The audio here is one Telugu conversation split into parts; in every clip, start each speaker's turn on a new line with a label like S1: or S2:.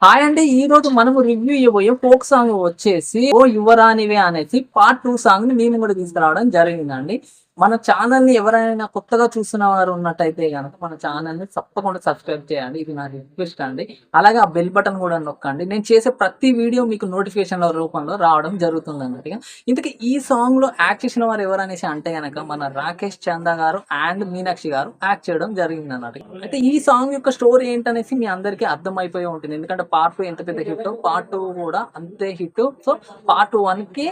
S1: హాయ్ అండి. ఈ రోజు మనము రివ్యూ ఇవ్వబోయే ఫోక్ సాంగ్ వచ్చేసి ఓ యువరానివే అనేసి పార్ట్ 2 సాంగ్ ని మేము కూడా తీసుకురావడం జరిగిందండి. మన ఛానల్ ని ఎవరైనా కొత్తగా చూస్తున్న వారు ఉన్నట్టయితే గనక మన ఛానల్ ని తప్పకుండా సబ్స్క్రైబ్ చేయండి. ఇది నా రిక్వెస్ట్ అండి. అలాగే ఆ బెల్ బటన్ కూడా నొక్కండి. నేను చేసే ప్రతి వీడియో మీకు నోటిఫికేషన్ల రూపంలో రావడం జరుగుతుంది అన్నట్టుగా. ఇంతకీ ఈ సాంగ్ లో యాక్ట్ చేసిన వారు ఎవరనేసి అంటే గనక మన రాకేష్ చందా గారు అండ్ మీనాక్షి గారు యాక్ట్ చేయడం జరిగింది అన్నట్టు. అయితే ఈ సాంగ్ యొక్క స్టోరీ ఏంటనేసి మీ అందరికీ అర్థమైపోయి ఉంటుంది. ఎందుకంటే పార్ట్ 2 ఎంత పెద్ద హిట్, పార్ట్ 2 కూడా అంతే హిట్. సో పార్ట్ 1 కి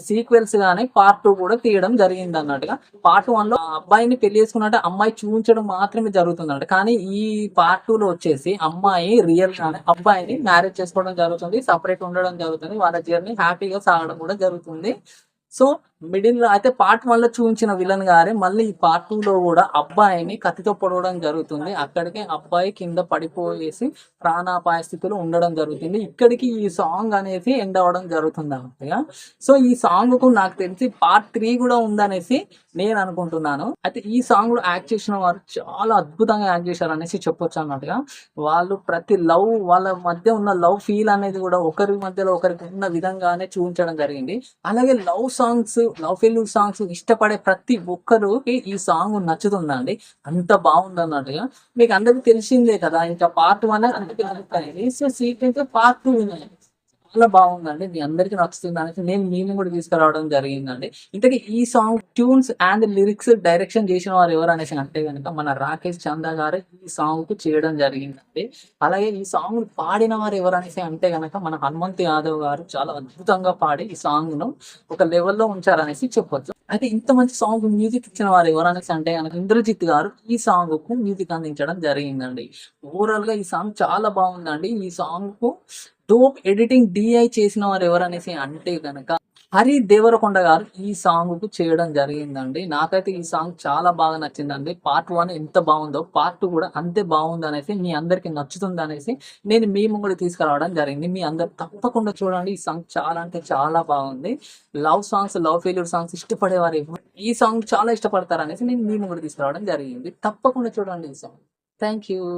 S1: సీక్వెల్స్ గానే పార్ట్ 2 కూడా తీయడం జరిగింది అన్నట్టుగా. పార్ట్ 1 లో అబ్బాయిని పెళ్లి చేసుకున్నట్టు అమ్మాయి చూపించడం మాత్రమే జరుగుతుంది. కానీ ఈ పార్ట్ 2 లో వచ్చేసి అమ్మాయి రియల్ గానే అబ్బాయిని మ్యారేజ్ చేసుకోవడం జరుగుతుంది, సపరేట్ ఉండడం జరుగుతుంది, వాళ్ళ జర్నీ హ్యాపీగా సాగడం కూడా జరుగుతుంది. సో మిడిల్ లో అయితే పార్ట్ 1 లో చూపించిన విలన్ గారే మళ్ళీ ఈ పార్ట్ 2 లో కూడా అబ్బాయిని కత్తితో పొడవడం జరుగుతుంది. అక్కడికే అబ్బాయి కింద పడిపోయేసి ప్రాణాపాయ స్థితిలో ఉండడం జరుగుతుంది. ఇక్కడికి ఈ సాంగ్ అనేది ఎండ్ అవ్వడం జరుగుతుంది అన్నట్టుగా. సో ఈ సాంగ్ కు నాకు తెలిసి పార్ట్ 3 కూడా ఉందనేసి నేను అనుకుంటున్నాను. అయితే ఈ సాంగ్ లో యాక్ట్ చేసిన వారు చాలా అద్భుతంగా యాక్ట్ చేశారు అనేసి చెప్పొచ్చు అన్నట్టుగా. వాళ్ళు ప్రతి వాళ్ళ మధ్య ఉన్న లవ్ ఫీల్ అనేది కూడా ఒకరి మధ్యలో ఒకరికి ఉన్న విధంగానే చూపించడం జరిగింది. అలాగే లవ్ ఫెయిల్యూర్ సాంగ్స్ ఇష్టపడే ప్రతి ఒక్కరికి ఈ సాంగ్ నచ్చుతుందండి. అంత బాగుంది అన్నట్టుగా. మీకు అందరికి తెలిసిందే కదా, ఇంకా పార్ట్ 1 అందుకే సో సీక్వెన్స్ పార్ట్ 2 చాలా బాగుందండి. మీ అందరికి నచ్చుతుంది అనేసి మేము కూడా తీసుకురావడం జరిగిందండి. ఇంతకీ ఈ song tunes and lyrics direction చేసిన వారు ఎవరు అనేసి అంటే కనుక మన రాకేష్ చందా గారు ఈ సాంగ్ కు చేయడం జరిగిందండి. అలాగే ఈ సాంగ్ పాడిన వారు ఎవరు అనేసి అంటే కనుక మన హనుమంత్ యాదవ్ గారు చాలా అద్భుతంగా పాడి ఈ సాంగ్ ను ఒక లెవెల్లో ఉంచారనేసి చెప్పొచ్చు. అయితే ఇంత మంచి సాంగ్ మ్యూజిక్ ఇచ్చిన వారు ఎవరు అనేసి అంటే కనుక ఇంద్రజిత్ గారు ఈ సాంగ్ కు మ్యూజిక్ అందించడం జరిగిందండి. ఓవరాల్ గా ఈ సాంగ్ చాలా బాగుందండి. ఈ సాంగ్ కు డోప్ ఎడిటింగ్ డిఐ చేసిన వారు ఎవరనేసి అంటే కనుక హరి దేవరకొండ గారు ఈ సాంగ్ కు చేయడం జరిగిందండి. నాకైతే ఈ సాంగ్ చాలా బాగా నచ్చిందండి. పార్ట్ 1 ఎంత బాగుందో పార్ట్ 2 కూడా అంతే బాగుంది అనేసి, మీ అందరికి నచ్చుతుంది అనేసి నేను మీ ముందు తీసుకురావడం జరిగింది. మీ అందరు తప్పకుండా చూడండి. ఈ సాంగ్ చాలా అంటే చాలా బాగుంది. లవ్ ఫెయిల్యూర్ సాంగ్స్ ఇష్టపడేవారు ఈ సాంగ్ చాలా ఇష్టపడతారు అనేసి నేను మీ ముందు తీసుకురావడం జరిగింది. తప్పకుండా చూడండి ఈ సాంగ్. Thank you.